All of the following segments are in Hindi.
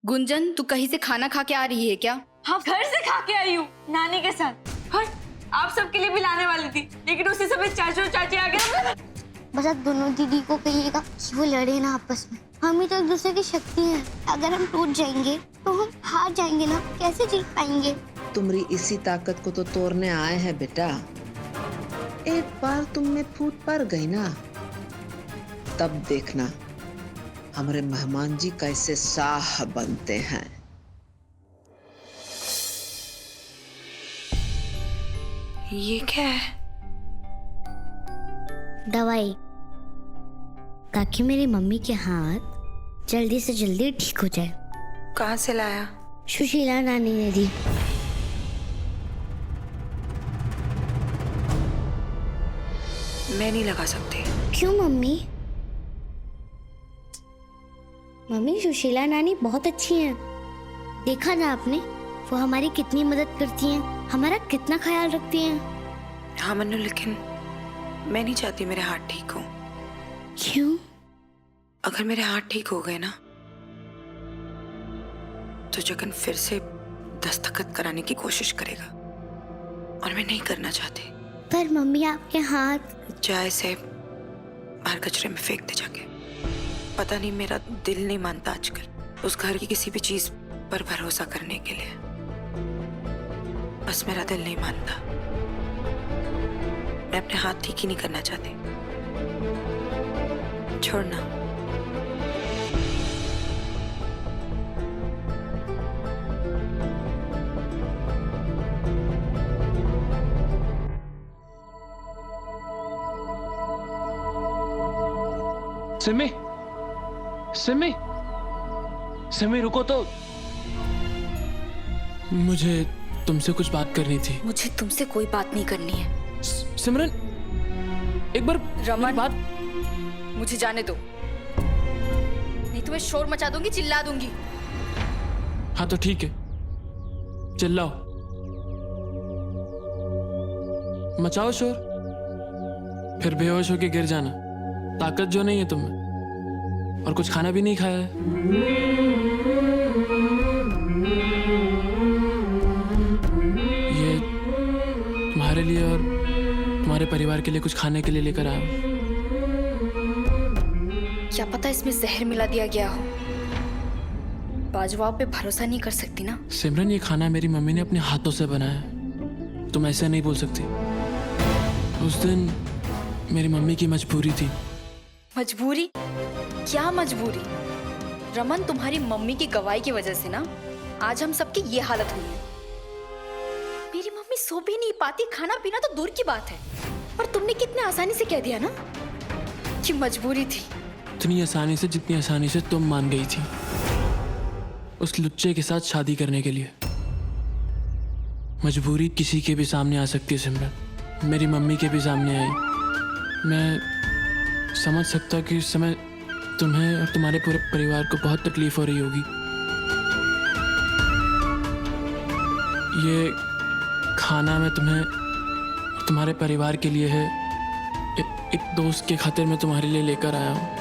गुंजन, तू कहीं से खाना खा के आ रही है क्या? हाँ, घर से खा के आई हूँ नानी के साथ। और आप सबके लिए भी लाने वाली थी, लेकिन उसी समय चाचू और चाची आ गए। बस आप दोनों दीदी को कहिएगा कि वो लड़े ना आपस में। हम ही तो एक दूसरे की शक्ति हैं। अगर हम टूट जाएंगे तो हम हार जाएंगे ना, कैसे जीत पाएंगे? तुम्हारी इसी ताकत को तो तोड़ने आए हैं बेटा। एक बार तुम में फूट पड़ गई ना, तब देखना हमारे मेहमान जी कैसे शाह बनते हैं। ये क्या है? दवाई, ताकि मेरी मम्मी के हाथ जल्दी से जल्दी ठीक हो जाए। कहाँ से लाया? सुशीला नानी ने दी। मैं नहीं लगा सकती। क्यों मम्मी? मम्मी, सुशीला नानी बहुत अच्छी हैं। देखा ना आपने, वो हमारी कितनी मदद करती हैं, हमारा कितना ख्याल रखती हैं। हाँ मन्नू, लेकिन मैं नहीं चाहती मेरे हाथ ठीक हो। क्यों? अगर मेरे हाथ ठीक हो गए ना, तो जगन फिर से दस्तखत कराने की कोशिश करेगा, और मैं नहीं करना चाहती। पर मम्मी, आपके हाथ। चाय से बाहर कचरे में फेंक दे जाके। पता नहीं, मेरा दिल नहीं मानता आजकल उस घर की किसी भी चीज पर भरोसा करने के लिए। बस मेरा दिल नहीं मानता। मैं अपने हाथ ठीक ही नहीं करना चाहती। छोड़ना। सिमी, सिमी, सिमी रुको तो। मुझे तुमसे कुछ बात करनी थी। मुझे तुमसे कोई बात नहीं करनी है। सिमरन, एक बार रमन, बात। मुझे जाने दो, नहीं तो मैं शोर मचा दूंगी, चिल्ला दूंगी। हाँ तो ठीक है, चिल्लाओ, मचाओ शोर, फिर बेहोश होके गिर जाना। ताकत जो नहीं है तुम्हें, और कुछ खाना भी नहीं खाया है। ये तुम्हारे लिए और तुम्हारे परिवार के लिए कुछ खाने के लिए लेकर आया हूं। क्या पता इसमें जहर मिला दिया गया हो। बाजवाब पे भरोसा नहीं कर सकती ना। सिमरन, ये खाना मेरी मम्मी ने अपने हाथों से बनाया है, तुम ऐसे नहीं बोल सकती। उस दिन मेरी मम्मी की मजबूरी थी। मजबूरी? क्या मजबूरी? रमन, तुम्हारी मम्मी की गवाही की वजह से ना आज हम सबकी ये हालत हुई है। मेरी मम्मी सो भी नहीं पाती, खाना पीना तो दूर की बात है, और तुमने कितने आसानी से कह दिया ना कि मजबूरी थी। इतनी आसानी से जितनी आसानी से तुम मान गई थी उस लुच्चे के साथ शादी करने के लिए। मजबूरी किसी के भी सामने आ सकती है सिमरन, मेरी मम्मी के भी सामने आई। मैं समझ सकता कि इस समय तुम्हें और तुम्हारे पूरे परिवार को बहुत तकलीफ हो रही होगी। ये खाना मैं तुम्हें, तुम्हारे परिवार के लिए है, एक दोस्त के खातिर मैं तुम्हारे लिए लेकर आया हूँ।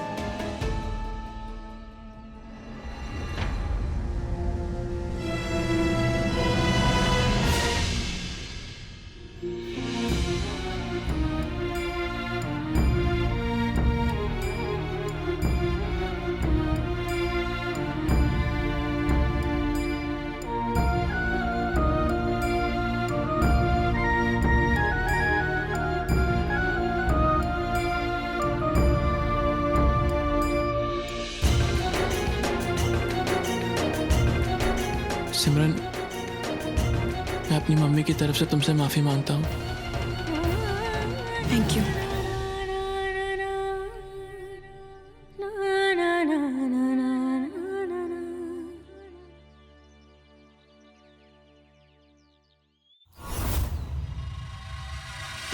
सिमरन, मैं अपनी मम्मी की तरफ से तुमसे माफी मांगता हूँ। Thank you.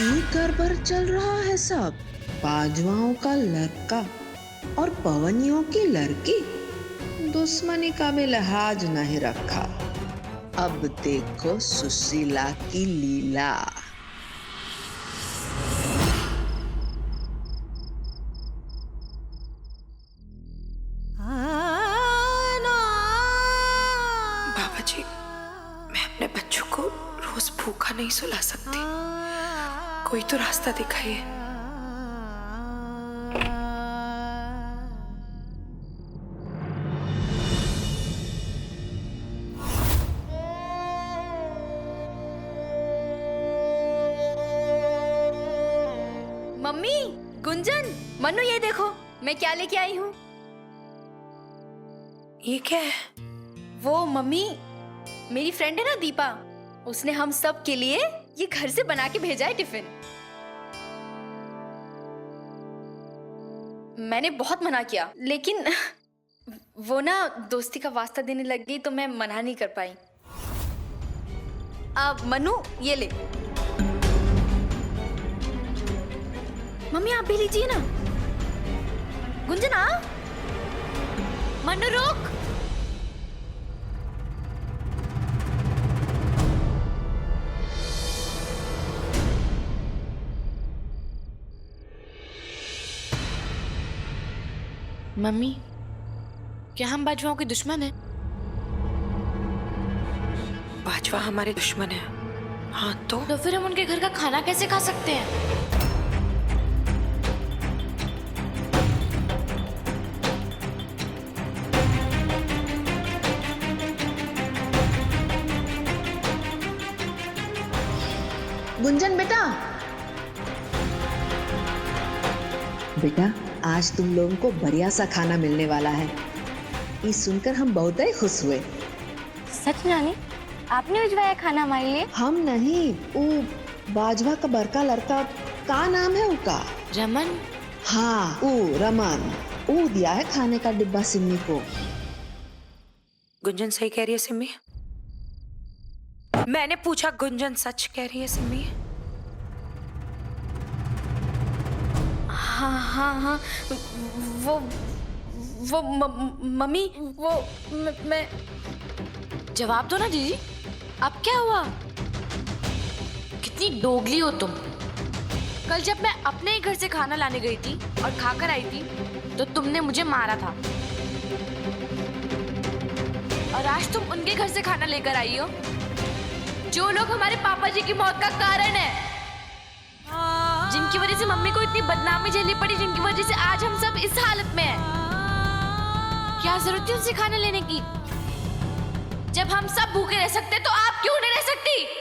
एक गड़बड़ चल रहा है सब। बाजवाओं का लड़का और पवनियों की लड़की, दुश्मनी का भी लिहाज नहीं रखा। अब देखो सुशीला की लीला। जी, मैं अपने बच्चों को रोज भूखा नहीं सुला सकती। कोई तो रास्ता दिखाइए। मम्मी, गुंजन, मनु, ये देखो मैं क्या लेके आई हूँ। ये क्या है? वो मम्मी, मेरी फ्रेंड है ना दीपा, उसने हम सब के लिए ये घर से बना के भेजा है टिफिन। मैंने बहुत मना किया, लेकिन वो ना दोस्ती का वास्ता देने लग गई तो मैं मना नहीं कर पाई। अब मनु, ये ले। मम्मी आप भी लीजिए ना। गुंजन आ। मनु रोक। मम्मी, क्या हम बाजवाओं के दुश्मन हैं? बाजवा हमारे दुश्मन है। हाँ तो फिर हम उनके घर का खाना कैसे खा सकते हैं? गुंजन बेटा, बेटा आज तुम लोगों को बढ़िया सा खाना मिलने वाला है। ये सुनकर हम बहुत ही खुश हुए। सच नानी, आपने भिजवाया खाना हमारे लिए? हम नहीं, वो बाजवा का बड़का लड़का, का नाम है उसका? रमन। हाँ, वो रमन, वो दिया है खाने का डिब्बा सिम्मी को। गुंजन सही कह रही है सिम्मी? मैंने पूछा, गुंजन सच कह रही है सिम्मी? हाँ हाँ हाँ, वो मम्मी, वो मैं। जवाब दो ना दीदी, अब क्या हुआ? कितनी दोगली हो तुम। कल जब मैं अपने ही घर से खाना लाने गई थी और खाकर आई थी तो तुमने मुझे मारा था, और आज तुम उनके घर से खाना लेकर आई हो जो लोग हमारे पापा जी की मौत का कारण है, जिनकी वजह से मम्मी को इतनी बदनामी झेलनी पड़ी, जिनकी वजह से आज हम सब इस हालत में हैं। क्या जरूरत थी उनसे खाना लेने की? जब हम सब भूखे रह सकते तो आप क्यों नहीं रह सकती?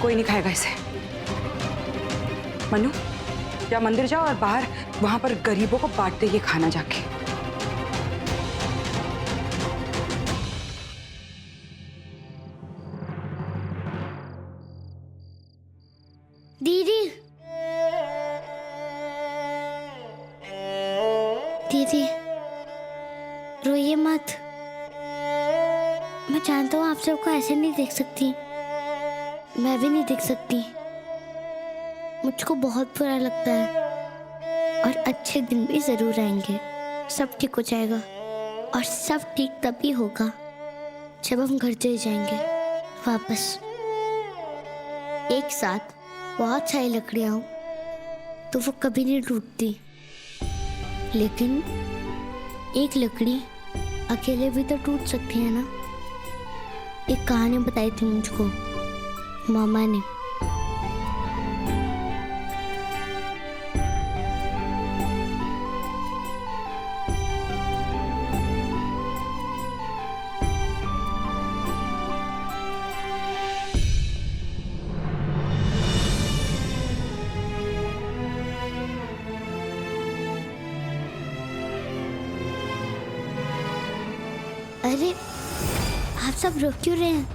कोई नहीं खाएगा इसे। मनु, या मंदिर जाओ और बाहर वहां पर गरीबों को बांट दे ये खाना जाके। दीदी, दीदी रोइए मत। मैं जानता हूँ आप सबको ऐसे नहीं देख सकती, मैं भी नहीं देख सकती। मुझको बहुत बुरा लगता है, और अच्छे दिन भी जरूर आएंगे। सब ठीक हो जाएगा, और सब ठीक तभी होगा जब हम घर चले जाएंगे वापस। एक साथ बहुत सारी लकड़ियाँ हो तो वो कभी नहीं टूटती, लेकिन एक लकड़ी अकेले भी तो टूट सकती है ना। एक कहानी बताई थी मुझको मामा ने। अरे आप सब रुक क्यों रहे हैं?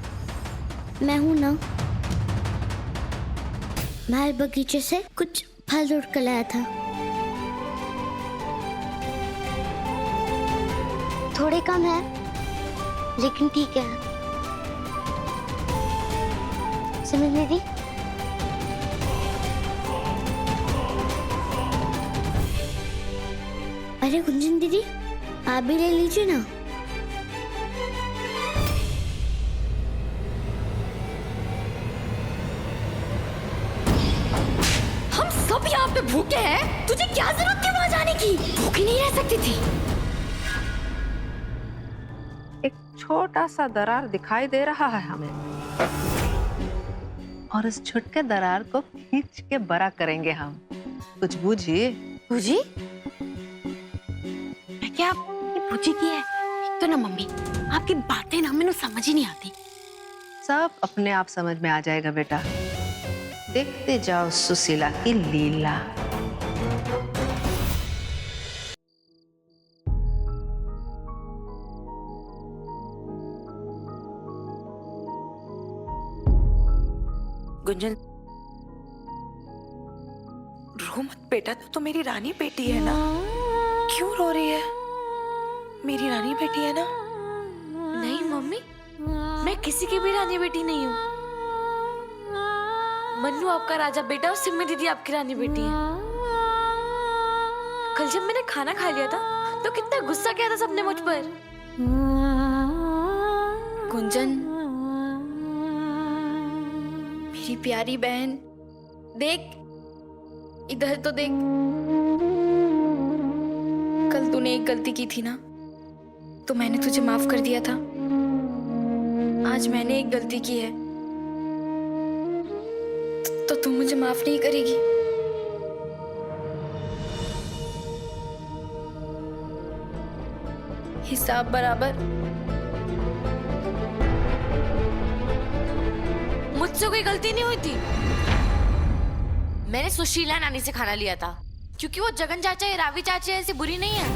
मैं हूं ना। मैं बगीचे से कुछ फल तोड़ कर लाया था। थोड़े कम है, लेकिन ठीक है। समझ दीदी, अरे गुंजन दीदी, आप भी ले लीजिए ना। हम सब यहाँ पे भूखे हैं, तुझे क्या जरूरत थी वहां जाने की? भूखी नहीं रह सकती थी। एक छोटा सा दरार दिखाई दे रहा है हमें, और इस छोटे दरार को खींच के बड़ा करेंगे हम। कुछ बूझिए। भूजी? मैं क्या आपकी भूजी की है? एक तो ना मम्मी, आपकी बातें ना मैंने समझ ही नहीं आती। सब अपने आप समझ में आ जाएगा बेटा, देखते जाओ सुशीला की लीला। गुंजन, रो मत बेटा, तो मेरी रानी बेटी है ना। क्यों रो रही है? मेरी रानी बेटी है ना। नहीं मम्मी, मैं किसी की भी रानी बेटी नहीं हूँ। मन्नू आपका राजा बेटा और सिम्मी दीदी आपकी रानी बेटी है। कल जब मैंने खाना खा लिया था तो कितना गुस्सा किया था सबने मुझ पर। गुंजन, मेरी प्यारी बहन, देख इधर तो देख। कल तूने एक गलती की थी ना, तो मैंने तुझे माफ कर दिया था। आज मैंने एक गलती की है, तो तू मुझे माफ नहीं करेगी? हिसाब बराबर। मुझसे कोई गलती नहीं हुई थी। मैंने सुशीला नानी से खाना लिया था, क्योंकि वो जगन चाचा या रावी चाची ऐसी बुरी नहीं है,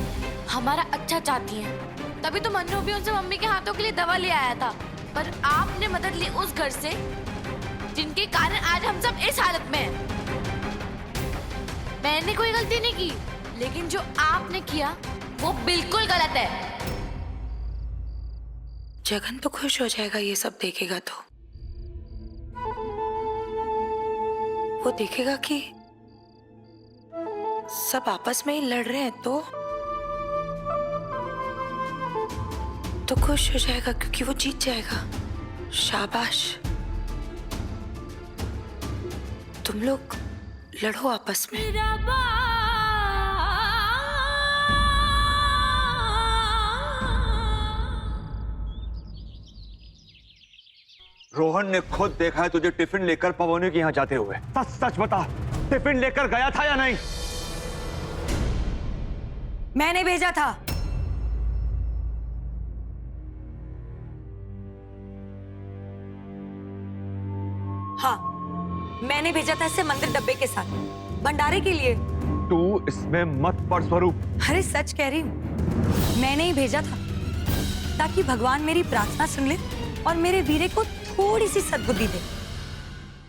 हमारा अच्छा चाहती हैं। तभी तो मन्नू भी उनसे मम्मी के हाथों के लिए दवा ले आया था। पर आपने मदद ली उस घर से जिनके कारण आज हम सब इस हालत में हैं। मैंने कोई गलती नहीं की, लेकिन जो आपने किया वो बिल्कुल गलत है। जगन तो खुश हो जाएगा ये सब देखेगा तो। वो देखेगा कि सब आपस में ही लड़ रहे हैं, तो खुश हो जाएगा, क्योंकि वो जीत जाएगा। शाबाश, तुम लोग लड़ो आपस में। रोहन ने खुद देखा है तुझे टिफिन लेकर पवनी के यहाँ जाते हुए। सच सच बता, टिफिन लेकर गया था या नहीं? मैंने भेजा था। हाँ, मैंने भेजा था इसे मंदिर डब्बे के साथ भंडारे के लिए। तू इसमें मत पड़ स्वरूप। अरे सच कह रही हूँ, मैंने ही भेजा था ताकि भगवान मेरी प्रार्थना सुन ले और मेरे वीरे को थोड़ी सी सद्बुद्धि दे,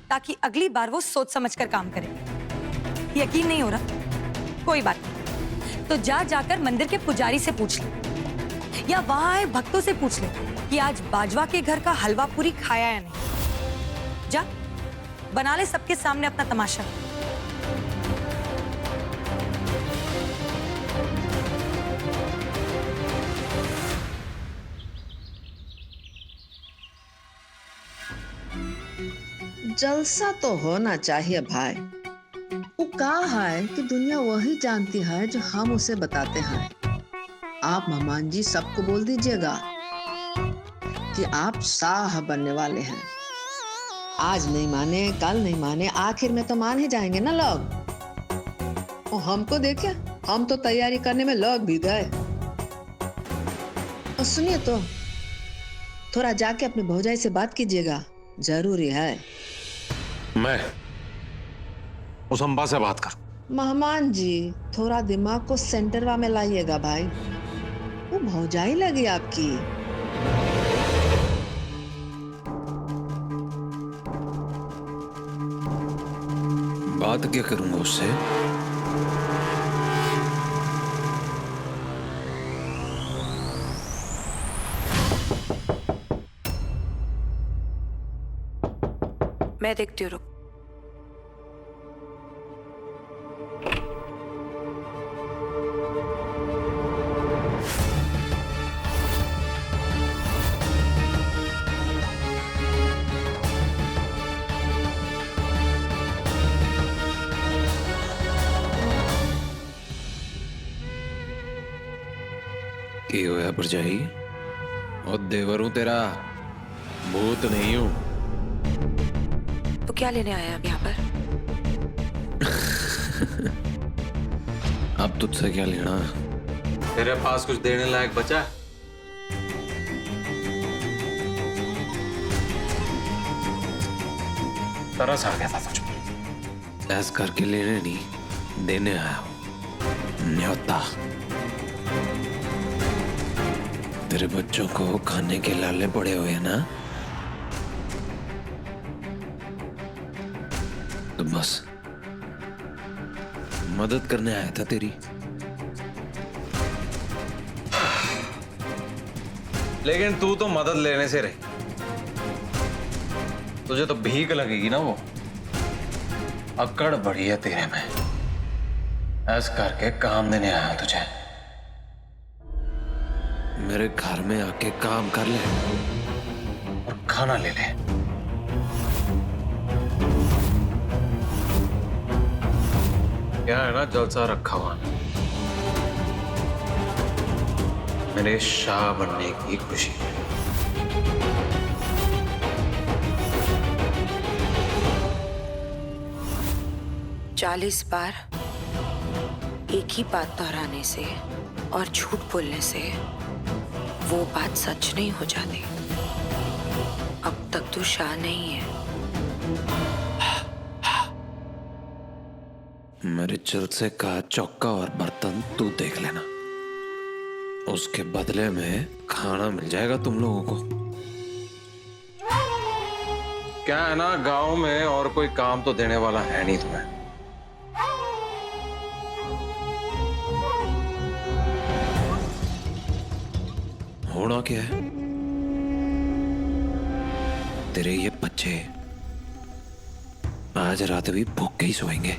ताकि अगली बार वो सोच समझकर काम करे। यकीन नहीं हो रहा? कोई बात नहीं, तो जाकर मंदिर के पुजारी से पूछ ले, या वहां आए भक्तों से पूछ ले कि आज बाजवा के घर का हलवा पूरी खाया या नहीं। जा बना ले सबके सामने अपना तमाशा। जलसा तो होना चाहिए भाई। वो कहा है कि दुनिया वही जानती है जो हम उसे बताते हैं। आप मेहमान जी सबको बोल दीजिएगा कि आप शाह बनने वाले हैं। आज नहीं माने, कल नहीं माने, आखिर में तो मान ही जाएंगे ना लोग। और हमको देखे, हम तो तैयारी करने में लग भी गए। और सुनिए तो, थोड़ा जाके अपने भौजाई से बात कीजिएगा, जरूरी है। मैं उस अम्बा से बात कर। मेहमान जी, थोड़ा दिमाग को सेंटरवा में लाइएगा भाई। वो भौजाई लगी आपकी। बात क्या करूंगा उससे? मैं देखती हूँ, रुक। की होया भरजाई? और देवर हूं तेरा, भूत नहीं हूं। तो क्या लेने आया अब यहाँ पर? अब तुझसे क्या लेना? तेरे पास कुछ देने लायक बचा है? तरस आ गया था तुझ पर। ऐस करके लेने नहीं, देने आया हूं न्योता। तेरे बच्चों को खाने के लाले पड़े हुए ना, तो बस मदद करने आया था तेरी। लेकिन तू तो मदद लेने से रही, तुझे तो भीख लगेगी ना वो। अकड़ बढ़ी है तेरे में, ऐसा करके काम देने आया तुझे। मेरे घर में आके काम कर ले और खाना ले ले। क्या है ना, जलसा रखा हुआ मेरे शाह बनने की खुशी में। 40 बार एक ही बात दोहराने से और झूठ बोलने से वो बात सच नहीं हो जाती। अब तक तू शाह नहीं है। मेरे जलसे का चौका और बर्तन तू देख लेना, उसके बदले में खाना मिल जाएगा तुम लोगों को। क्या है ना, गांव में और कोई काम तो देने वाला है नहीं तुम्हें। होना क्या है, तेरे ये बच्चे आज रात भी भूखे ही सोएंगे।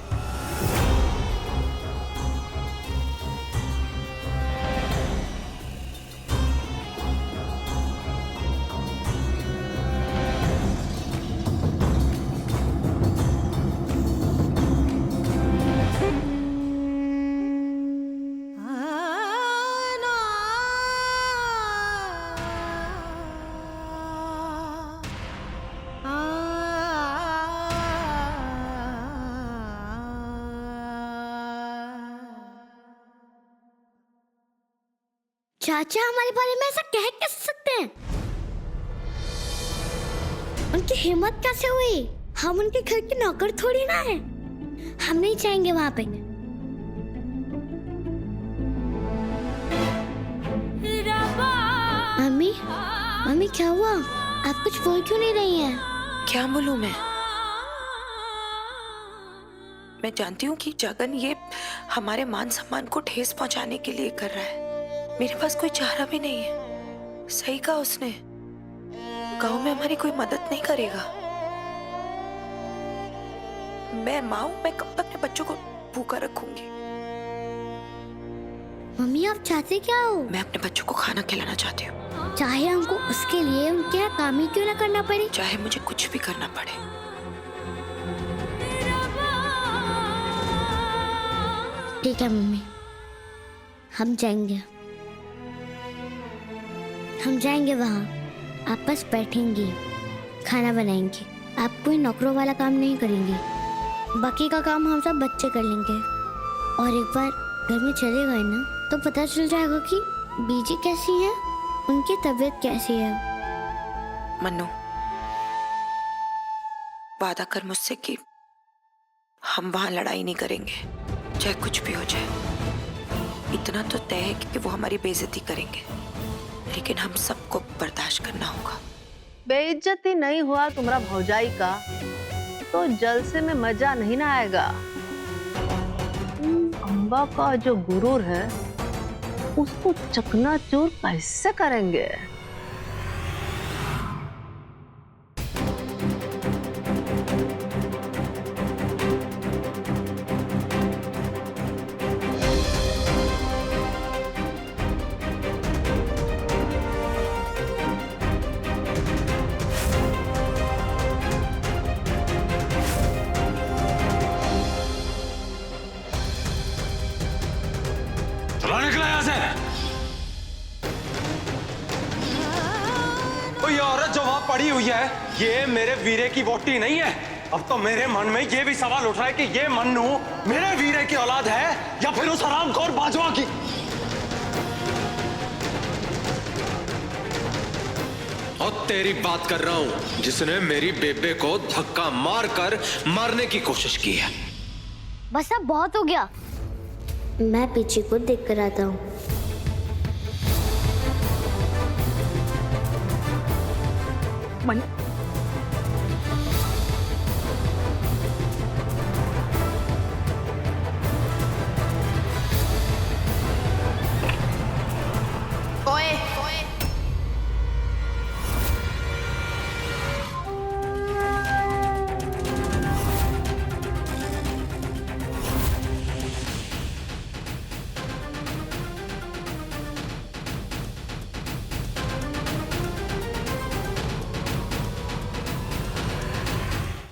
चाचा हमारे बारे में ऐसा कह कैसे सकते हैं? उनकी हिम्मत कैसे हुई? हम उनके घर के नौकर थोड़ी ना है। हम नहीं जाएंगे वहां पे। मम्मी, मम्मी क्या हुआ? आप कुछ बोल क्यों नहीं रही हैं? क्या बोलूं मैं जानती हूँ कि जगन ये हमारे मान सम्मान को ठेस पहुंचाने के लिए कर रहा है। मेरे पास कोई चारा भी नहीं है। सही कहा उसने, गांव में हमारी कोई मदद नहीं करेगा। मैं माँ हूं, मैं कब तक अपने बच्चों को भूखा रखूंगी? मम्मी आप चाहते क्या हो? मैं अपने बच्चों को खाना खिलाना चाहती हूँ, चाहे हमको उसके लिए उनके यहाँ काम ही क्यों ना करना पड़े। चाहे मुझे कुछ भी करना पड़े। ठीक है मम्मी, हम जाएंगे वहाँ। आप बस बैठेंगी, खाना बनाएंगी। आप कोई नौकरों वाला काम नहीं करेंगी। बाकी का काम हम सब बच्चे कर लेंगे। और एक बार घर में चले गए ना, तो पता चल जाएगा कि बीजी कैसी है, उनकी तबीयत कैसी है। मन्नू, वादा कर मुझसे कि हम वहां लड़ाई नहीं करेंगे, चाहे कुछ भी हो जाए। इतना तो तय है कि वो हमारी बेइज्जती करेंगे, लेकिन हम सबको बर्दाश्त करना होगा। बेइज्जती नहीं हुआ तुम्हारा भौजाई का तो जलसे में मजा नहीं ना आएगा। अम्बा का जो गुरूर है उसको चकनाचूर कैसे करेंगे? चला निकला यहाँ से। पड़ी हुई है, ये मेरे वीरे की वोटी नहीं है। अब तो मेरे मन में ये भी सवाल उठ रहा है कि ये मन्नू मेरे वीरे की औलाद है या फिर उस हरामखोर बाजवा की। और तेरी बात कर रहा हूं, जिसने मेरी बेबे को धक्का मारकर मारने की कोशिश की है। बस अब बहुत हो गया, मैं पीछे को देख कर आता हूँ। मन